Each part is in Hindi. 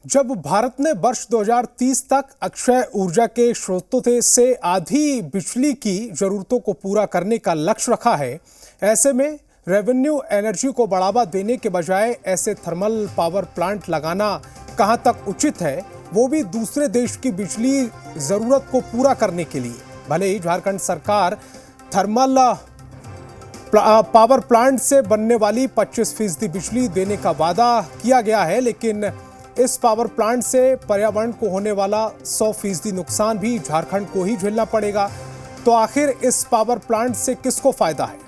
जब भारत ने वर्ष 2030 तक अक्षय ऊर्जा के स्रोतों से आधी बिजली की जरूरतों को पूरा करने का लक्ष्य रखा है, ऐसे में रेवेन्यू एनर्जी को बढ़ावा देने के बजाय ऐसे थर्मल पावर प्लांट लगाना कहां तक उचित है, वो भी दूसरे देश की बिजली जरूरत को पूरा करने के लिए। भले ही झारखंड सरकार थर्मल पावर प्लांट से बनने वाली 25% बिजली देने का वादा किया गया है, लेकिन इस पावर प्लांट से पर्यावरण को होने वाला 100% नुकसान भी झारखंड को ही झेलना पड़ेगा। तो आखिर इस पावर प्लांट से किसको फायदा है?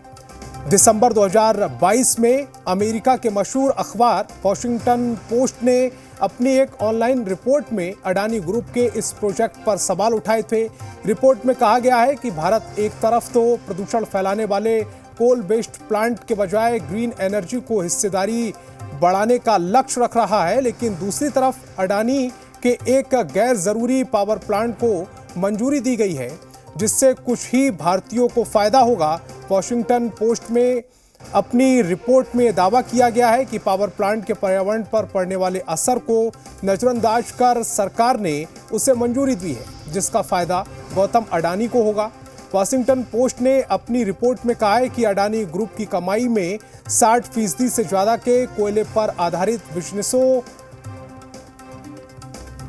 दिसंबर 2022 में अमेरिका के मशहूर अखबार वॉशिंगटन पोस्ट ने अपनी एक ऑनलाइन रिपोर्ट में अडानी ग्रुप के इस प्रोजेक्ट पर सवाल उठाए थे। रिपोर्ट में कहा गया है कि भारत एक तरफ तो प्रदूषण फैलाने वाले कोल बेस्ड प्लांट के बजाय ग्रीन एनर्जी को हिस्सेदारी बढ़ाने का लक्ष्य रख रहा है, लेकिन दूसरी तरफ अडानी के एक गैर जरूरी पावर प्लांट को मंजूरी दी गई है, जिससे कुछ ही भारतीयों को फायदा होगा। वॉशिंगटन पोस्ट में अपनी रिपोर्ट में दावा किया गया है कि पावर प्लांट के पर्यावरण पर पड़ने वाले असर को नजरअंदाज कर सरकार ने उसे मंजूरी दी है, जिसका फायदा गौतम अडानी को होगा। वॉशिंगटन पोस्ट ने अपनी रिपोर्ट में कहा है कि अडानी ग्रुप की कमाई में 60% से ज्यादा के कोयले पर आधारित बिजनेसों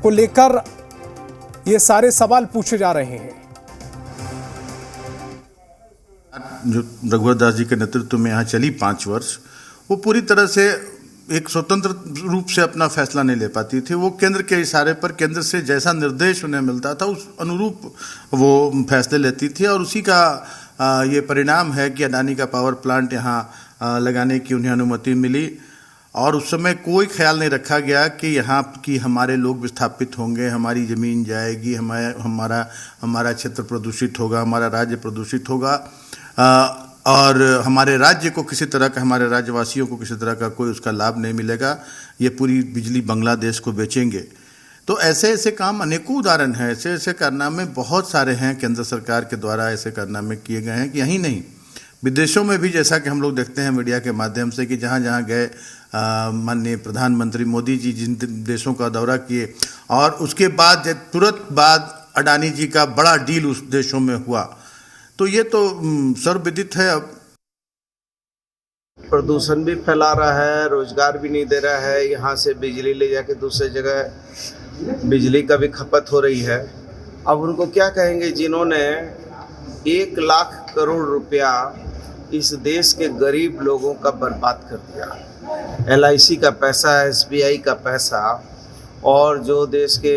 को लेकर ये सारे सवाल पूछे जा रहे हैं। जो रघुवर दास जी के नेतृत्व में यहाँ चली 5 वर्ष, वो पूरी तरह से एक स्वतंत्र रूप से अपना फैसला नहीं ले पाती थी। वो केंद्र के इशारे पर, केंद्र से जैसा निर्देश उन्हें मिलता था उस अनुरूप वो फैसले लेती थी, और उसी का ये परिणाम है कि अडानी का पावर प्लांट यहाँ लगाने की उन्हें अनुमति मिली। और उस समय कोई ख्याल नहीं रखा गया कि यहाँ की हमारे लोग विस्थापित होंगे, हमारी ज़मीन जाएगी, हमारा क्षेत्र प्रदूषित होगा, हमारा राज्य प्रदूषित होगा, और हमारे राज्य को किसी तरह का, हमारे राज्यवासियों को किसी तरह का कोई उसका लाभ नहीं मिलेगा। ये पूरी बिजली बांग्लादेश को बेचेंगे। तो ऐसे ऐसे काम, अनेकों उदाहरण हैं, ऐसे ऐसे कारनामे बहुत सारे हैं केंद्र सरकार के द्वारा ऐसे कारनामे किए गए हैं कि यहीं नहीं, विदेशों में भी, जैसा कि हम लोग देखते हैं मीडिया के माध्यम से कि जहाँ जहाँ गए माननीय प्रधानमंत्री मोदी जी जिन देशों का दौरा किए, और उसके बाद तुरंत बाद अडानी जी का बड़ा डील उस देशों में हुआ, तो ये तो सर्वविदित है। अब प्रदूषण भी फैला रहा है, रोजगार भी नहीं दे रहा है, यहाँ से बिजली ले जाके दूसरी जगह बिजली का भी खपत हो रही है। अब उनको क्या कहेंगे जिन्होंने 1 लाख करोड़ रुपया इस देश के गरीब लोगों का बर्बाद कर दिया। LIC का पैसा, SBI का पैसा, और जो देश के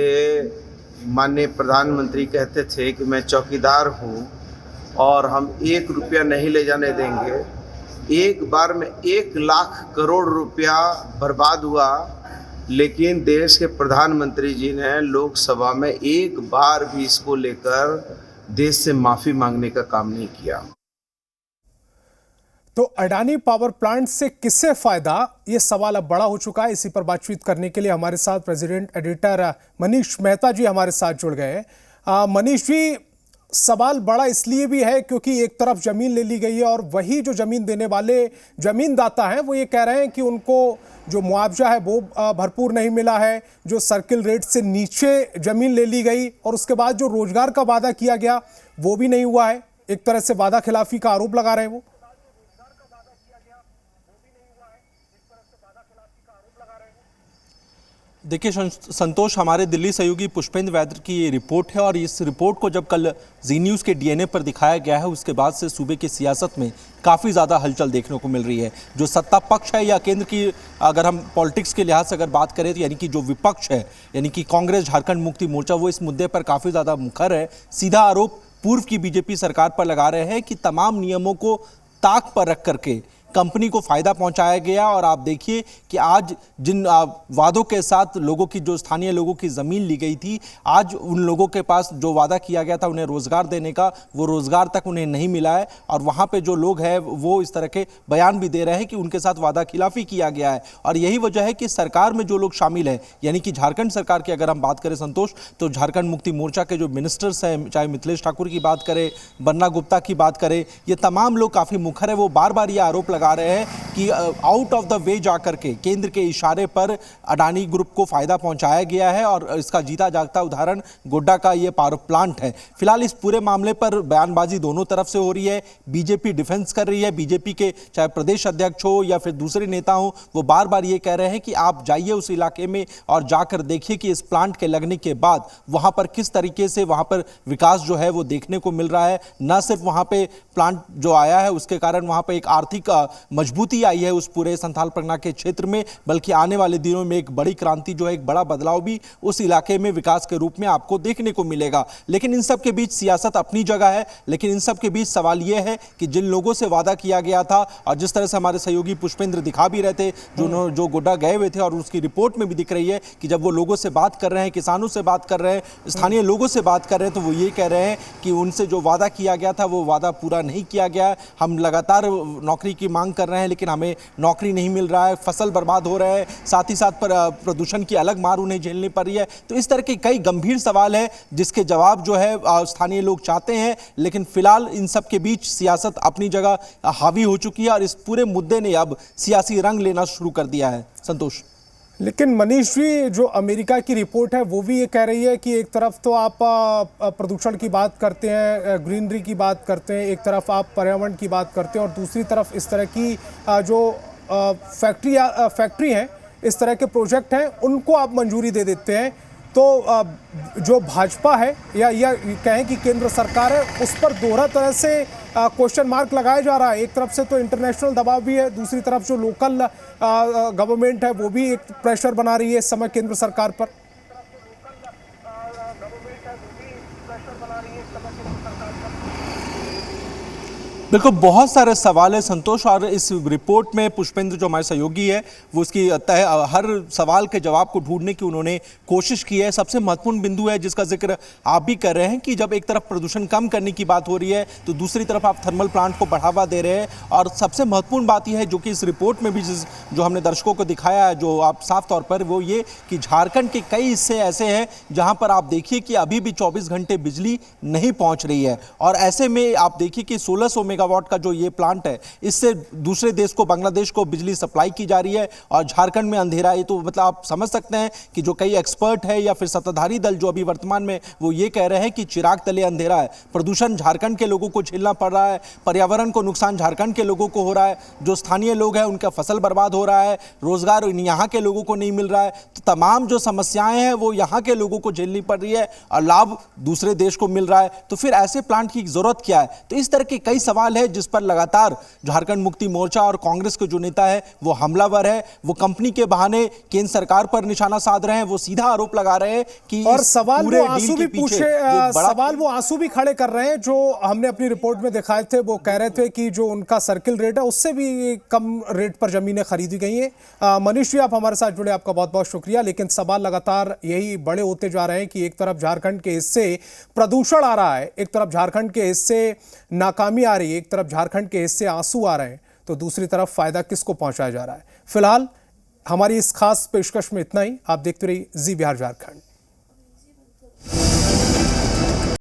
माननीय प्रधानमंत्री कहते थे कि मैं चौकीदार हूँ और हम 1 रुपया नहीं ले जाने देंगे, एक बार में 1 लाख करोड़ रुपया बर्बाद हुआ। लेकिन देश के प्रधानमंत्री जी ने लोकसभा में एक बार भी इसको लेकर देश से माफी मांगने का काम नहीं किया। तो अडानी पावर प्लांट से किससे फायदा, ये सवाल अब बड़ा हो चुका है। इसी पर बातचीत करने के लिए हमारे साथ प्रेसिडेंट एडिटर मनीष मेहता जी हमारे साथ जुड़ गए। मनीष जी, सवाल बड़ा इसलिए भी है क्योंकि एक तरफ जमीन ले ली गई है, और वही जो जमीन देने वाले जमींदाता हैं वो ये कह रहे हैं कि उनको जो मुआवजा है वो भरपूर नहीं मिला है, जो सर्किल रेट से नीचे जमीन ले ली गई, और उसके बाद जो रोजगार का वादा किया गया वो भी नहीं हुआ है। एक तरह से वादा खिलाफी का आरोप लगा रहे हैं वो। देखिए संतोष, हमारे दिल्ली सहयोगी पुष्पेंद्र वैद्य की ये रिपोर्ट है, और इस रिपोर्ट को जब कल जी न्यूज़ के DNA पर दिखाया गया है, उसके बाद से सूबे की सियासत में काफ़ी ज़्यादा हलचल देखने को मिल रही है। जो सत्ता पक्ष है या केंद्र की, अगर हम पॉलिटिक्स के लिहाज से अगर बात करें तो यानी कि जो विपक्ष है, यानी कि कांग्रेस, झारखंड मुक्ति मोर्चा, वो इस मुद्दे पर काफ़ी ज़्यादा मुखर है। सीधा आरोप पूर्व की BJP सरकार पर लगा रहे हैं कि तमाम नियमों को ताक पर रख करके कंपनी को फायदा पहुंचाया गया। और आप देखिए कि आज जिन वादों के साथ लोगों की, जो स्थानीय लोगों की ज़मीन ली गई थी, आज उन लोगों के पास जो वादा किया गया था उन्हें रोज़गार देने का, वो रोज़गार तक उन्हें नहीं मिला है। और वहाँ पे जो लोग हैं वो इस तरह के बयान भी दे रहे हैं कि उनके साथ वादा खिलाफी किया गया है। और यही वजह है कि सरकार में जो लोग शामिल हैं, यानी कि झारखंड सरकार की अगर हम बात करें संतोष, तो झारखंड मुक्ति मोर्चा के जो मिनिस्टर्स हैं, चाहे मिथिलेश ठाकुर की बात करें, बन्ना गुप्ता की बात करें, ये तमाम लोग काफ़ी मुखर है। वो बार बार ये आरोप लगा रहे हैं कि आउट ऑफ द वे जाकर के केंद्र के इशारे पर अडानी ग्रुप को फायदा पहुंचाया गया है और इसका जीता जागता उदाहरण गोड्डा का ये पावर प्लांट है। फिलहाल इस पूरे मामले पर बयानबाजी दोनों तरफ से हो रही है। बीजेपी डिफेंस कर रही है, बीजेपी के चाहे प्रदेश अध्यक्ष हो या फिर दूसरे नेता हो, वो बार बार ये कह रहे हैं कि आप जाइए उस इलाके में और जाकर देखिए कि इस प्लांट के लगने के बाद वहां पर किस तरीके से वहां पर विकास जो है वो देखने को मिल रहा है। न सिर्फ वहां पे प्लांट जो आया है उसके कारण वहां पे एक आर्थिक मजबूती आई है उस पूरे संथाल परगना के क्षेत्र में, बल्कि आने वाले दिनों में एक बड़ी क्रांति जो है, एक बड़ा बदलाव भी उस इलाके में विकास के रूप में आपको देखने को मिलेगा। लेकिन इन सब के बीच सियासत अपनी जगह है, लेकिन इन सब के बीच सवाल यह है कि जिन लोगों से वादा किया गया था और जिस तरह से हमारे सहयोगी पुष्पेंद्र दिखा भी रहे थे, जो गोड्डा गए हुए थे, और उसकी रिपोर्ट में भी दिख रही है कि जब वो लोगों से बात कर रहे हैं, किसानों से बात कर रहे हैं, स्थानीय लोगों से बात कर रहे हैं, तो वो ये कह रहे हैं कि उनसे जो वादा किया गया था वो वादा पूरा नहीं किया गया। हम लगातार नौकरी की मांग कर रहे हैं लेकिन हमें नौकरी नहीं मिल रहा है, फसल बर्बाद हो रहा है, साथ ही साथ पर प्रदूषण की अलग मार उन्हें झेलनी पड़ रही है। तो इस तरह के कई गंभीर सवाल है जिसके जवाब जो है स्थानीय लोग चाहते हैं, लेकिन फिलहाल इन सब के बीच सियासत अपनी जगह हावी हो चुकी है और इस पूरे मुद्दे ने अब सियासी रंग लेना शुरू कर दिया है। संतोष। लेकिन मनीष जी, जो अमेरिका की रिपोर्ट है वो भी ये कह रही है कि एक तरफ तो आप प्रदूषण की बात करते हैं, ग्रीनरी की बात करते हैं, एक तरफ आप पर्यावरण की बात करते हैं और दूसरी तरफ इस तरह की जो फैक्ट्री हैं, इस तरह के प्रोजेक्ट हैं, उनको आप मंजूरी दे देते हैं। तो जो भाजपा है या कहें कि केंद्र सरकार है, उस पर दोहरा तरह से क्वेश्चन मार्क लगाया जा रहा है। एक तरफ से तो इंटरनेशनल दबाव भी है, दूसरी तरफ जो लोकल गवर्नमेंट है वो भी एक प्रेशर बना रही है इस समय केंद्र सरकार पर। बिल्कुल, बहुत सारे सवाल है संतोष, और इस रिपोर्ट में पुष्पेंद्र जो हमारे सहयोगी है वो उसकी हर सवाल के जवाब को ढूंढने की उन्होंने कोशिश की है। सबसे महत्वपूर्ण बिंदु है जिसका जिक्र आप भी कर रहे हैं कि जब एक तरफ प्रदूषण कम करने की बात हो रही है तो दूसरी तरफ आप थर्मल प्लांट को बढ़ावा दे रहे हैं। और सबसे महत्वपूर्ण बात यह है जो कि इस रिपोर्ट में भी जो हमने दर्शकों को दिखाया है, जो आप साफ तौर पर, वो ये कि झारखंड के कई हिस्से ऐसे हैं जहाँ पर आप देखिए कि अभी भी 24 घंटे बिजली नहीं पहुँच रही है। और ऐसे में आप देखिए कि 1600 मेगावाट का जो ये प्लांट है, इससे दूसरे देश को, बांग्लादेश को बिजली सप्लाई की जा रही है और झारखंड में अंधेरा है। तो मतलब आप समझ सकते हैं कि जो कई एक्सपर्ट है या फिर सत्ताधारी दल जो अभी वर्तमान में वो ये कह रहे हैं कि चिराग तले अंधेरा है। प्रदूषण झारखंड के लोगों को झेलना पड़ रहा है, पर्यावरण को नुकसान झारखंड के लोगों को हो रहा है, जो स्थानीय लोग हैं उनका फसल बर्बाद हो रहा है, रोजगार यहाँ के लोगों को नहीं मिल रहा है। तो तमाम जो समस्याएं हैं वो यहाँ के लोगों को झेलनी पड़ रही है और लाभ दूसरे देश को मिल रहा है। तो फिर ऐसे प्लांट की जरूरत क्या है? तो इस तरह के कई सवाल है जिस पर लगातार झारखंड मुक्ति मोर्चा और कांग्रेस के जो नेता है वो हमलावर है। वो कंपनी के बहाने केंद्र सरकार पर निशाना साध रहे हैं, वो सीधा आरोप लगा रहे हैं कि और सवाल वो आंसू भी पूछे, सवाल वो आंसू भी खड़े कर रहे हैं जो हमने अपनी रिपोर्ट में दिखाए थे। वो कह रहे थे कि जो उनका सर्किल रेट है उससे भी कम रेट पर जमीनें खरीदी गई हैं। मनीष जी, आप हमारे साथ जुड़े, आपका बहुत बहुत शुक्रिया। लेकिन सवाल लगातार यही बड़े होते जा रहे हैं कि एक तरफ झारखंड के हिस्से प्रदूषण आ रहा है, एक तरफ झारखंड के हिस्से नाकामी आ रही है, एक तरफ झारखंड के हिस्से आंसू आ रहे हैं, तो दूसरी तरफ फायदा किसको पहुंचाया जा रहा है। फिलहाल हमारी इस खास पेशकश में इतना ही। आप देखते रहिए जी बिहार झारखंड।